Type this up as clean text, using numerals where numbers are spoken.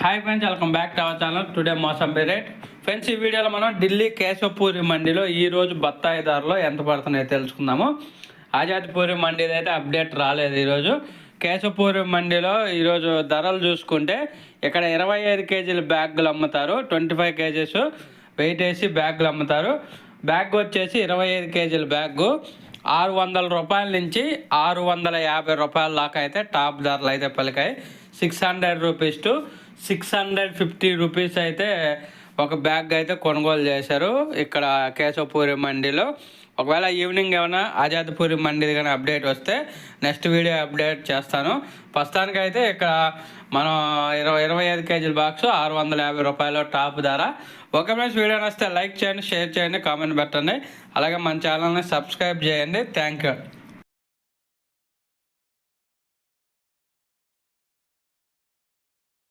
Hi friends, welcome back to our channel. Today mosambi rate. Friends, ఈ వీడియోలో మనం ఢిల్లీ కేశవపూరి మండీలో ఈరోజు బత్తాయి ధరలు ఎంత పడుతున్నాయో తెలుసుకుందాము. ఆజాద్పూరి మండీది అయితే అప్డేట్ రాలేదు. ఈరోజు కేశవపూరి మండీలో ఈరోజు ధరలు చూసుకుంటే ఇక్కడ 25 కేజీల బ్యాగులు అమ్ముతారు. 25 కేజీస్ వెయిట్ వేసి బ్యాగులు అమ్ముతారు. బ్యాగ్ వచ్చేసి 25 కేజీల బ్యాగు 600 రూపాయల నుంచి 650 రూపాయల దాకా అయితే టాప్ ధరలు అయితే పలికాయి. 600 రూపీస్ టు 650 రూపీస్ అయితే ఒక బ్యాగ్ అయితే కొనుగోలు చేశారు ఇక్కడ కేశవపూరి మండీలో. ఒకవేళ ఈవినింగ్ ఏమైనా ఆజాద్పూరి మండీది కానీ అప్డేట్ వస్తే నెక్స్ట్ వీడియో అప్డేట్ చేస్తాను. ప్రస్తుతానికి అయితే ఇక్కడ మనం 25 కేజీల బాక్స్ 650 రూపాయలు టాప్ ధర. ఓకే ఫ్రెండ్స్, వీడియో నచ్చితే లైక్ చేయండి, షేర్ చేయండి, కామెంట్ పెట్టండి. అలాగే మన ఛానల్ని సబ్స్క్రైబ్ చేయండి. Thank you.